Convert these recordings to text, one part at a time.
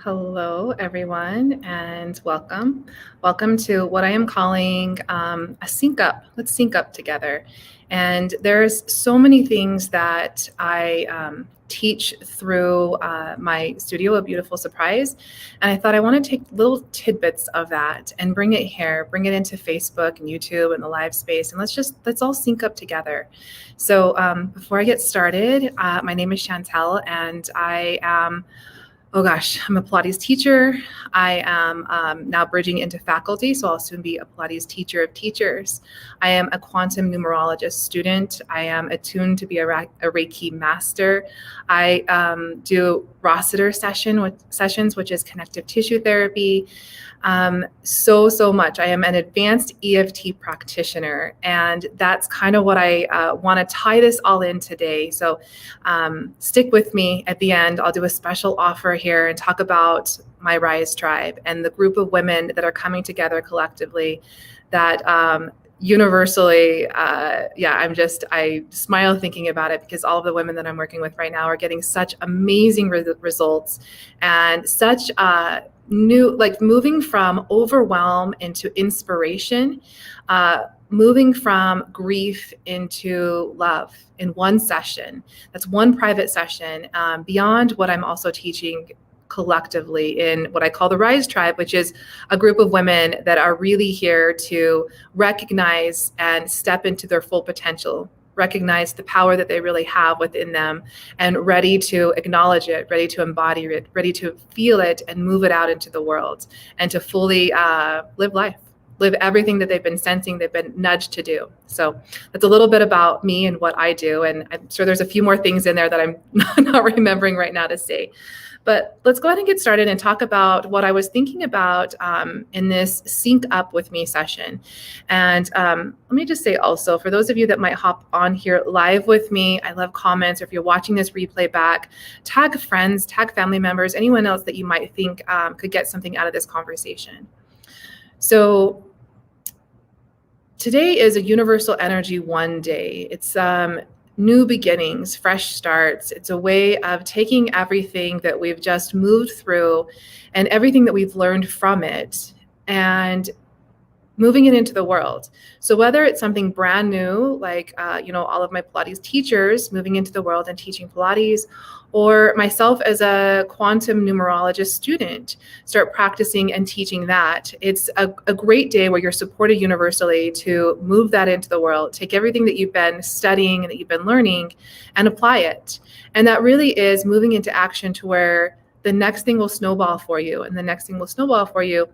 Hello, everyone, and welcome. Welcome to what I am calling a sync up. Let's sync up together. And there's so many things that I teach through my studio, A Beautiful Surprise. And I thought I want to take little tidbits of that and bring it here, bring it into Facebook and YouTube and the live space. And let's all sync up together. So before I get started, my name is Chantel, and I am I'm a Pilates teacher. I am now bridging into faculty, so I'll soon be a Pilates teacher of teachers. I am a quantum numerologist student. I am attuned to be a Reiki master. I do Rossiter sessions, which is connective tissue therapy. So much. I am an advanced EFT practitioner, and that's kind of what I want to tie this all in today. So stick with me at the end. I'll do a special offer here and talk about my Rise Tribe and the group of women that are coming together collectively that universally, I smile thinking about it because all of the women that I'm working with right now are getting such amazing results and such moving from overwhelm into inspiration, moving from grief into love in one session. That's one private session, beyond what I'm also teaching collectively in what I call the Rise Tribe, which is a group of women that are really here to recognize and step into their full potential, recognize the power that they really have within them, and ready to acknowledge it, ready to embody it, ready to feel it and move it out into the world, and to fully live life, live everything that they've been sensing, they've been nudged to do. So that's a little bit about me and what I do. And I'm sure there's a few more things in there that I'm not remembering right now to say. But let's go ahead and get started and talk about what I was thinking about in this Sync Up With Me session. And let me just say also, for those of you that might hop on here live with me, I love comments. Or if you're watching this replay back, tag friends, tag family members, anyone else that you might think could get something out of this conversation. So today is a Universal Energy One Day. It's new beginnings, fresh starts. It's a way of taking everything that we've just moved through and everything that we've learned from it and moving it into the world. So whether it's something brand new, like all of my Pilates teachers moving into the world and teaching Pilates, or myself as a quantum numerologist student, start practicing and teaching that. It's a great day where you're supported universally to move that into the world, take everything that you've been studying and that you've been learning and apply it. And that really is moving into action to where the next thing will snowball for you, and the next thing will snowball for you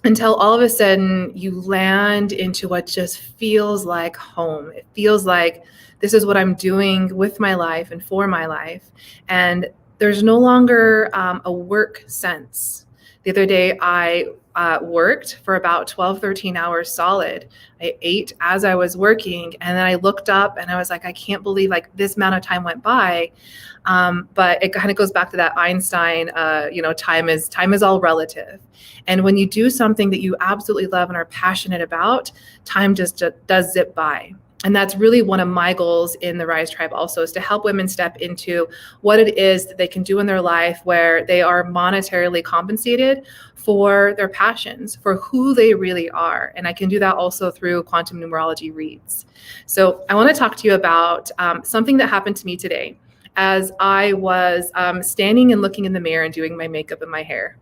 until all of a sudden you land into what just feels like home. It feels like this is what I'm doing with my life and for my life. And there's no longer a work sense. The other day I worked for about 12, 13 hours solid. I ate as I was working, and then I looked up and I was like, I can't believe this amount of time went by. But it kind of goes back to that Einstein, time is all relative. And when you do something that you absolutely love and are passionate about, time just does zip by. And that's really one of my goals in the Rise Tribe also, is to help women step into what it is that they can do in their life where they are monetarily compensated for their passions, for who they really are. And I can do that also through quantum numerology reads. So I want to talk to you about something that happened to me today as I was standing and looking in the mirror and doing my makeup and my hair.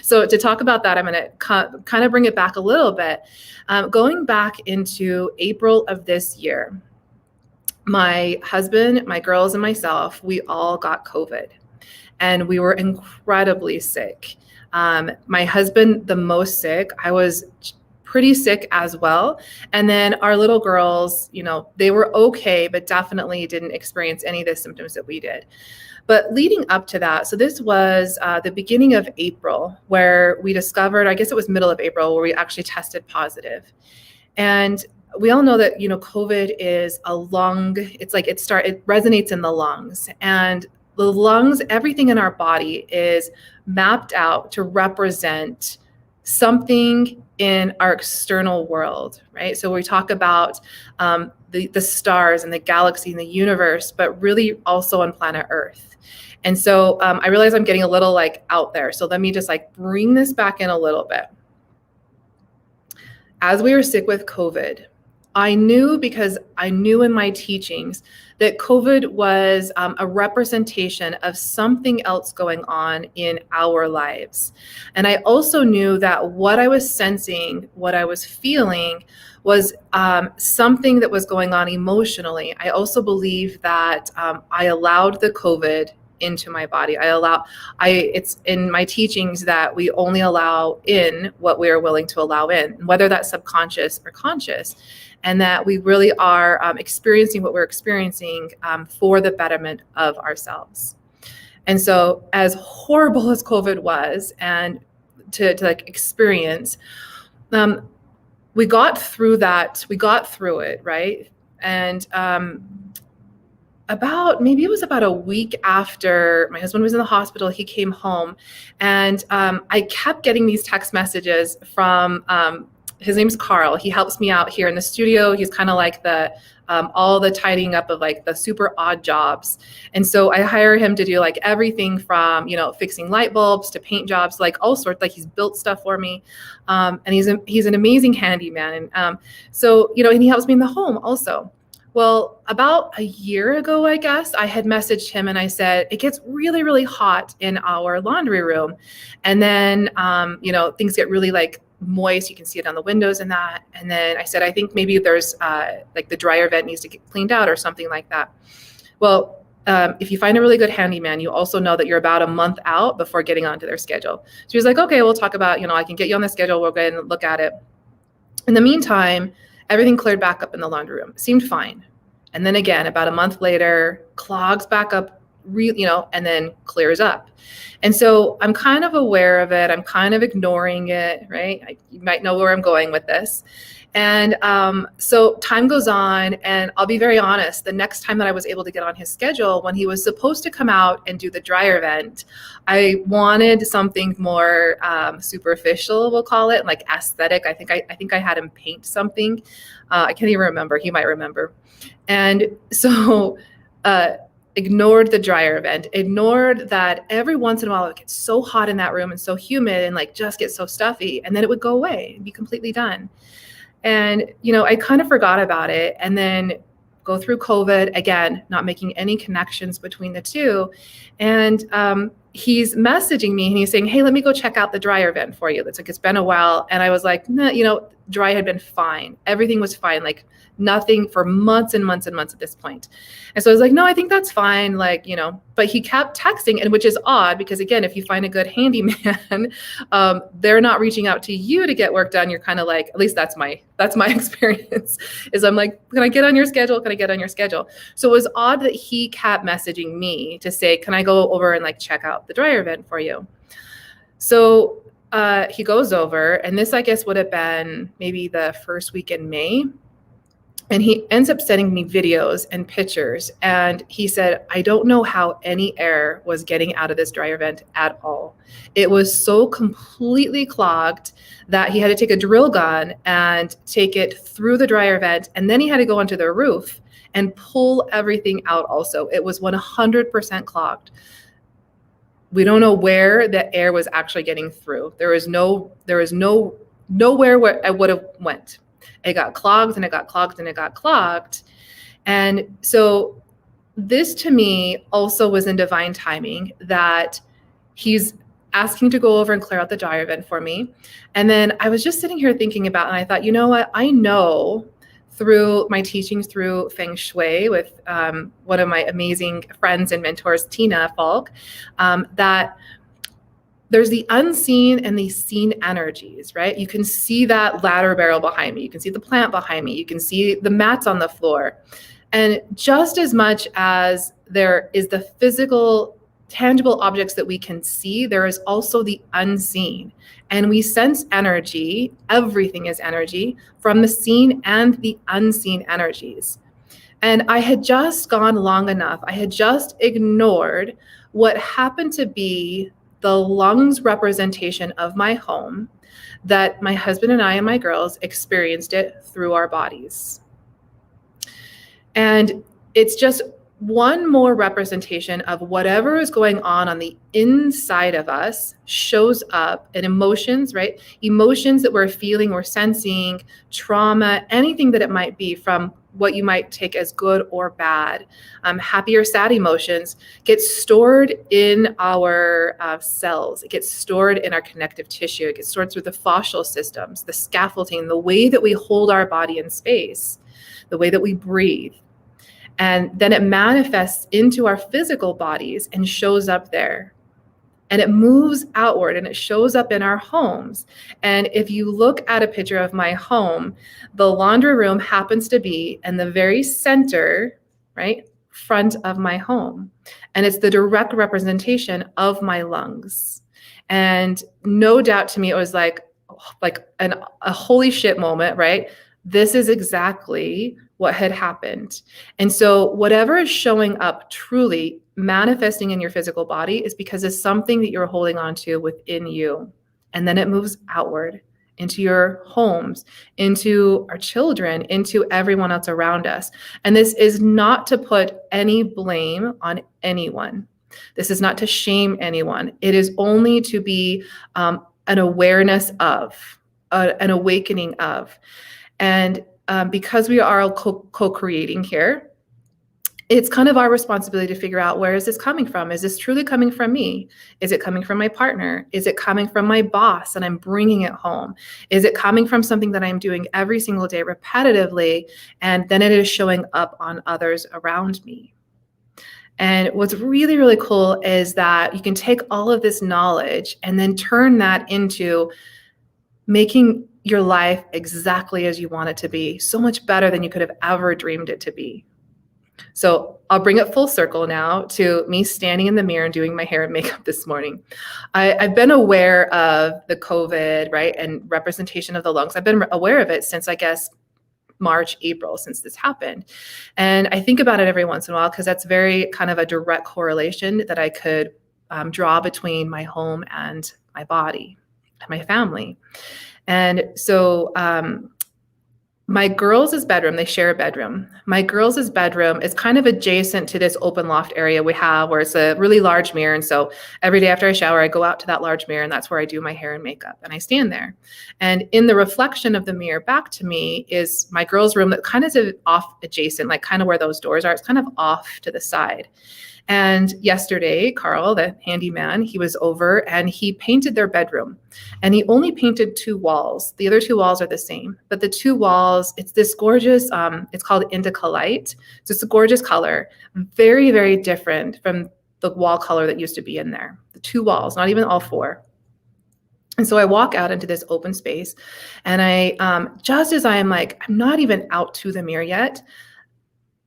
So to talk about that, I'm going to kind of bring it back a little bit. Going back into April of this year, my husband, my girls, and myself, we all got COVID, and we were incredibly sick. My husband, the most sick. I was pretty sick as well. And then our little girls, they were okay, but definitely didn't experience any of the symptoms that we did. But leading up to that, so this was the beginning of April, where we discovered, I guess it was middle of April, where we actually tested positive. And we all know that, COVID is a lung, it's like it resonates in the lungs. And the lungs, everything in our body is mapped out to represent something in our external world, right? So we talk about the stars and the galaxy and the universe, but really also on planet Earth. And so I realize I'm getting a little like out there. So let me just like bring this back in a little bit. As we were sick with COVID, I knew, because I knew in my teachings that COVID was a representation of something else going on in our lives. And I also knew that what I was sensing, what I was feeling, was something that was going on emotionally. I also believe that I allowed the COVID into my body. It's in my teachings that we only allow in what we are willing to allow in, whether that's subconscious or conscious, and that we really are experiencing what we're experiencing for the betterment of ourselves. And so, as horrible as COVID was, and to like experience, we got through that. We got through it, right? And maybe it was about a week after my husband was in the hospital, he came home, and I kept getting these text messages from his name's Carl. He helps me out here in the studio. He's kind of like all the tidying up of like the super odd jobs. And so I hire him to do like everything from, fixing light bulbs to paint jobs, like all sorts, like he's built stuff for me. And he's an amazing handyman. And and he helps me in the home also. Well, about a year ago, I guess, I had messaged him and I said, it gets really, really hot in our laundry room. And then, things get really like moist. You can see it on the windows and that. And then I said, I think maybe there's like the dryer vent needs to get cleaned out or something like that. Well, if you find a really good handyman, you also know that you're about a month out before getting onto their schedule. So he was like, okay, we'll talk about, I can get you on the schedule. We'll go ahead and look at it. In the meantime, everything cleared back up in the laundry room. It seemed fine. And then again, about a month later, clogs back up, and then clears up. And so I'm kind of aware of it. I'm kind of ignoring it, right? You might know where I'm going with this. And so time goes on, and I'll be very honest, the next time that I was able to get on his schedule, when he was supposed to come out and do the dryer vent, I wanted something more superficial, we'll call it, like aesthetic. I think I had him paint something. I can't even remember. He might remember. And so ignored the dryer vent, ignored that every once in a while it gets so hot in that room and so humid and like just gets so stuffy, and then it would go away and be completely done. And, I kind of forgot about it, and then go through COVID again, not making any connections between the two. And he's messaging me and he's saying, hey, let me go check out the dryer vent for you. It's been a while. And I was like, nah, dry had been fine. Everything was fine. Like nothing for months and months and months at this point. And so I was like, no, I think that's fine. But he kept texting, and which is odd because again, if you find a good handyman, they're not reaching out to you to get work done. You're kind of like, at least that's my experience, is I'm like, can I get on your schedule? Can I get on your schedule? So it was odd that he kept messaging me to say, can I go over and like check out the dryer vent for you? So he goes over, and this I guess would have been maybe the first week in May. And he ends up sending me videos and pictures. And he said, I don't know how any air was getting out of this dryer vent at all. It was so completely clogged that he had to take a drill gun and take it through the dryer vent. And then he had to go onto the roof and pull everything out also. It was 100% clogged. We don't know where the air was actually getting through. There is nowhere where it would have went. It got clogged and it got clogged and it got clogged. And so this to me also was in divine timing, that he's asking to go over and clear out the dryer vent for me. And then I was just sitting here thinking about, and I thought, you know what? I know through my teachings through Feng Shui with one of my amazing friends and mentors, Tina Falk, that there's the unseen and the seen energies, right? You can see that ladder barrel behind me. You can see the plant behind me. You can see the mats on the floor. And just as much as there is the physical, tangible objects that we can see, there is also the unseen. And we sense energy, everything is energy, from the seen and the unseen energies. And I had just gone long enough. I had just ignored what happened to be the lungs representation of my home, that my husband and I and my girls experienced it through our bodies. And it's just one more representation of whatever is going on the inside of us shows up in emotions, right? Emotions that we're feeling or sensing, trauma, anything that it might be, from what you might take as good or bad. Happy or sad emotions get stored in our cells. It gets stored in our connective tissue. It gets stored through the fascial systems, the scaffolding, the way that we hold our body in space, the way that we breathe. And then it manifests into our physical bodies and shows up there. And it moves outward and it shows up in our homes. And if you look at a picture of my home, the laundry room happens to be in the very center, right, front of my home. And it's the direct representation of my lungs. And no doubt to me, it was like a holy shit moment, right? This is exactly what had happened. And so whatever is showing up truly manifesting in your physical body is because it's something that you're holding on to within you. And then it moves outward into your homes, into our children, into everyone else around us. And this is not to put any blame on anyone. This is not to shame anyone. It is only to be an awareness of, an awakening of. And because we are all co-creating here, it's kind of our responsibility to figure out, where is this coming from? Is this truly coming from me? Is it coming from my partner? Is it coming from my boss and I'm bringing it home? Is it coming from something that I'm doing every single day repetitively, and then it is showing up on others around me? And what's really, really cool is that you can take all of this knowledge and then turn that into making your life exactly as you want it to be, so much better than you could have ever dreamed it to be. So I'll bring it full circle now to me standing in the mirror and doing my hair and makeup this morning. I've been aware of the COVID, right, and representation of the lungs. I've been aware of it since, I guess, March, April, since this happened. And I think about it every once in a while because that's very kind of a direct correlation that I could draw between my home and my body and my family. And so my girls' bedroom, they share a bedroom. My girls' bedroom is kind of adjacent to this open loft area we have, where it's a really large mirror. And so every day after I shower, I go out to that large mirror, and that's where I do my hair and makeup. And I stand there. And in the reflection of the mirror back to me is my girls' room that kind of is off adjacent, like kind of where those doors are. It's kind of off to the side. And yesterday, Carl, the handyman, he was over and he painted their bedroom. And he only painted 2 walls. The other 2 walls are the same. But the 2 walls, it's this gorgeous, it's called indica light. So it's a gorgeous color, very, very different from the wall color that used to be in there. The 2 walls, not even all 4. And so I walk out into this open space, and I, just as I am like, I'm not even out to the mirror yet,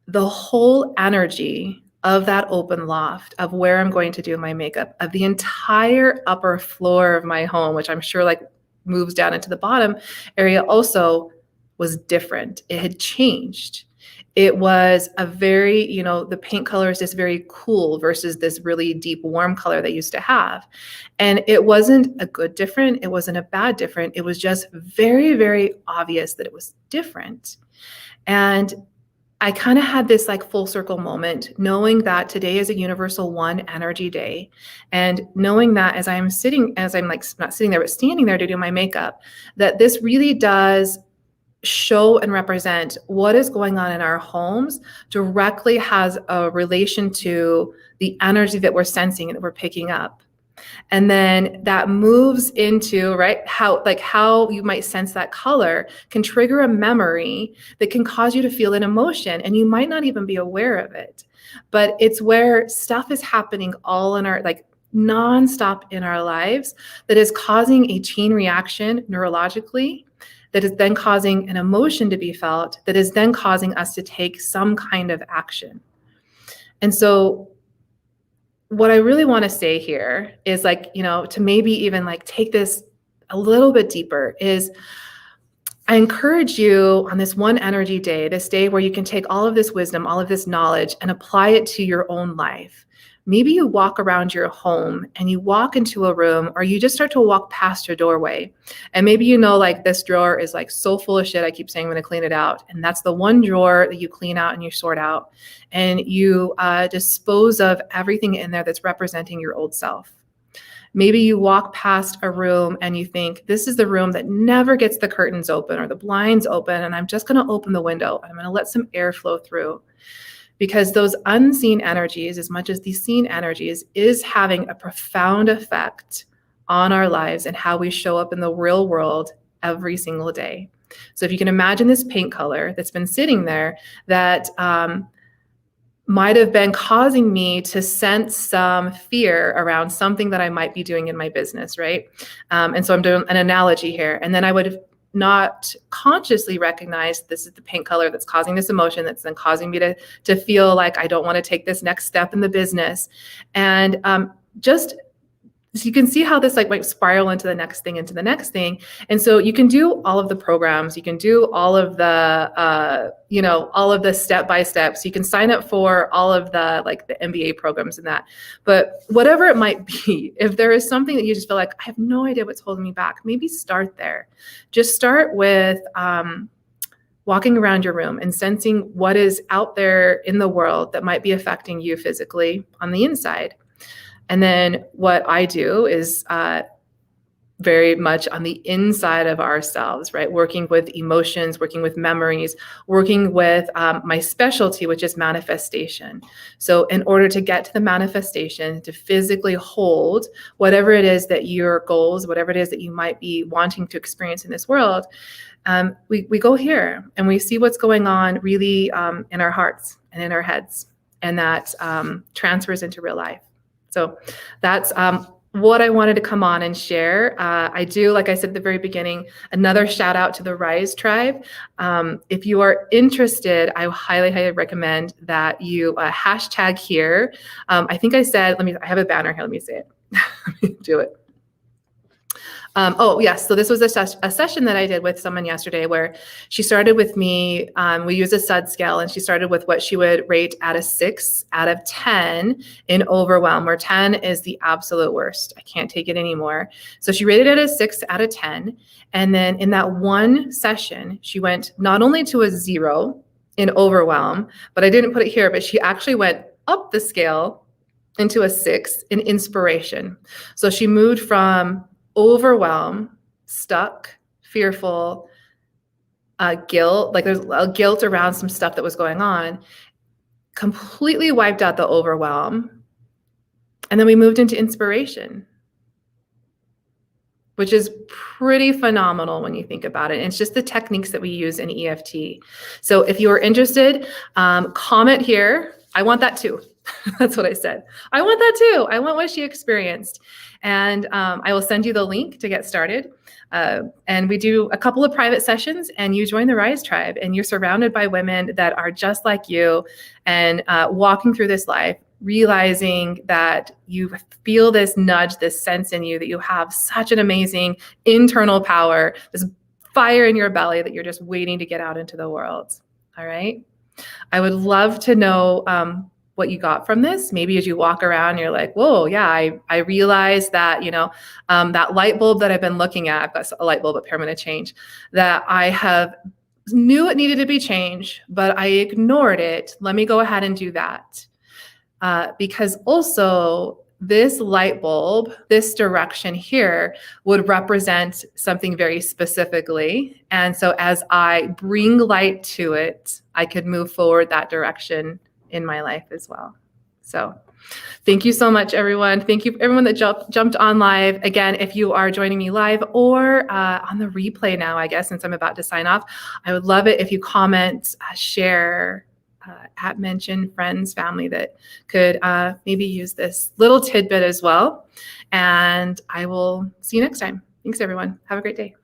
the whole energy of that open loft, of where I'm going to do my makeup, of the entire upper floor of my home, which I'm sure like moves down into the bottom area, also was different. It had changed. It was a very, the paint color is this very cool versus this really deep, warm color they used to have. And it wasn't a good different. It wasn't a bad different. It was just very, very obvious that it was different. And I kind of had this like full circle moment, knowing that today is a universal 1 energy day. And knowing that as I'm like not sitting there, but standing there to do my makeup, that this really does show and represent what is going on in our homes, directly has a relation to the energy that we're sensing and that we're picking up. And then that moves into, right, how you might sense that color can trigger a memory that can cause you to feel an emotion, and you might not even be aware of it. But it's where stuff is happening all in our, like, nonstop in our lives, that is causing a chain reaction neurologically, that is then causing an emotion to be felt, that is then causing us to take some kind of action. And so what I really want to say here is, like, to maybe even like take this a little bit deeper, is I encourage you on this 1 energy day, this day where you can take all of this wisdom, all of this knowledge, and apply it to your own life. maybe you walk around your home and you walk into a room, or you just start to walk past your doorway. And maybe like this drawer is like so full of shit. I keep saying I'm going to clean it out. And that's the one drawer that you clean out and you sort out. And you dispose of everything in there that's representing your old self. Maybe you walk past a room and you think, this is the room that never gets the curtains open or the blinds open, and I'm just going to open the window and I'm going to let some air flow through. Because those unseen energies, as much as these seen energies, is having a profound effect on our lives and how we show up in the real world every single day. So if you can imagine this paint color that's been sitting there that might have been causing me to sense some fear around something that I might be doing in my business, right? And so I'm doing an analogy here. And then I would have not consciously recognized this is the paint color that's causing this emotion, that's then causing me to feel like I don't want to take this next step in the business. And just so you can see how this like might spiral into the next thing, into the next thing. And so you can do all of the programs, you can do all of the, all of the step-by-steps. You can sign up for all of the like the MBA programs and that. But whatever it might be, if there is something that you just feel like, I have no idea what's holding me back, maybe start there. Just start with walking around your room and sensing what is out there in the world that might be affecting you physically on the inside. And then what I do is very much on the inside of ourselves, right? Working with emotions, working with memories, working with my specialty, which is manifestation. So in order to get to the manifestation, to physically hold whatever it is that your goals, whatever it is that you might be wanting to experience in this world, we go here and we see what's going on really in our hearts and in our heads. And that transfers into real life. So that's what I wanted to come on and share. I do, like I said at the very beginning, another shout out to the Rise Tribe. If you are interested, I highly, highly recommend that you hashtag here. I think I said, I have a banner here. Let me say it. Let me do it. Oh, yes. So this was a session that I did with someone yesterday where she started with me. We use a SUD scale, and she started with what she would rate at a 6 out of 10 in overwhelm, where 10 is the absolute worst. I can't take it anymore. So she rated it a 6 out of 10. And then in that one session, she went not only to a 0 in overwhelm, but I didn't put it here, but she actually went up the scale into a 6 in inspiration. So she moved from overwhelm, stuck, fearful, guilt, like there's a guilt around some stuff that was going on, completely wiped out the overwhelm. And then we moved into inspiration, which is pretty phenomenal when you think about it. And it's just the techniques that we use in EFT. So if you are interested, comment here. I want that too. That's what I said. I want that too. I want what she experienced. And I will send you the link to get started. And we do a couple of private sessions, and you join the Rise Tribe, and you're surrounded by women that are just like you and walking through this life, realizing that you feel this nudge, this sense in you that you have such an amazing internal power, this fire in your belly that you're just waiting to get out into the world. All right. I would love to know what you got from this. Maybe as you walk around, you're like, whoa, yeah, I realized that, that light bulb that I've been looking at, I've got a light bulb up here I'm going to change, that I have knew it needed to be changed, but I ignored it. Let me go ahead and do that. Because also this light bulb, this direction here would represent something very specifically. And so as I bring light to it, I could move forward that direction in my life as well. So thank you so much, everyone. Thank you everyone that jumped on live. Again, if you are joining me live or on the replay now, I guess, since I'm about to sign off, I would love it if you comment, share, mention friends, family that could maybe use this little tidbit as well. And I will see you next time. Thanks, everyone. Have a great day.